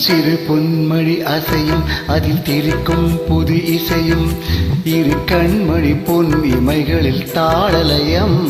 சிறு பொன்மழி அசையும் அதில் திரிக்கும் புது இசையும் இரு கண்மணி பொன் இமைகளில் தாளலயம்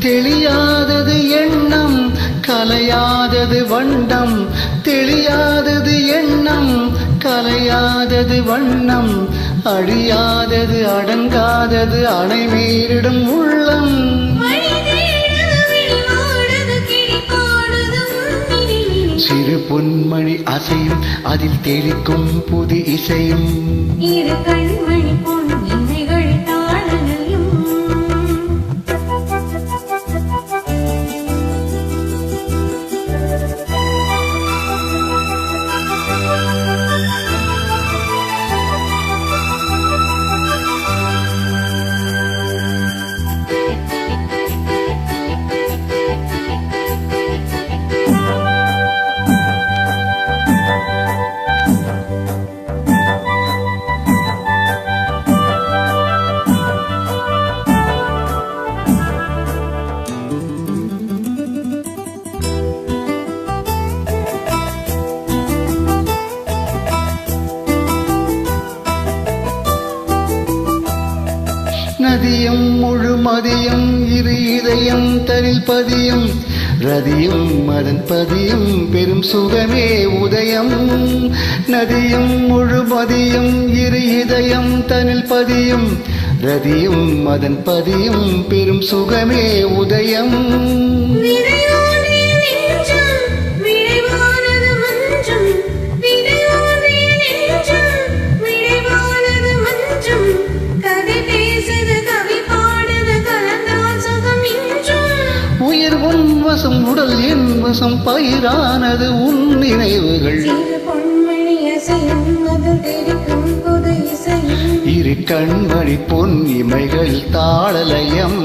தெளியாதது எண்ணம் கலையாதது வண்ணம் தெளியாதது எண்ணம் கலையாதது வண்ணம் அழியாதது அடங்காதது அணை மீறிடும் உள்ளம் சிறு பொன்மணி அசையும் அதில் தெளிக்கும் புது இசையும் இரு கண்மணி பொன் இமைகள் தாளலயம் நதியும் முழுமதியும் இரு இதயம் தனில் பதியும் ரதியும் அதன் பதியும் பெரும் சுகமே உதயம் நதியும் முழுமதியும் இரு இதயம் தனில் பதியும் ரதியும் அதன் பதியும் பெரும் சுகமே உதயம் வசம் உடல் என் வசம் பயிரானது உன் நினைவுகள் இரு கண்மணி பொன் இமைகள் தாளலயம்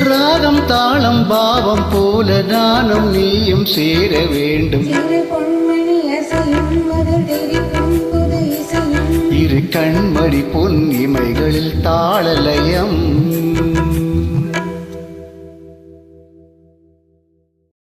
ராகம் தாளம் பாவம் போல நானும் நீயும் சேர வேண்டும் இரு கண்மணி பொன் இமைகளில் தாளலயம்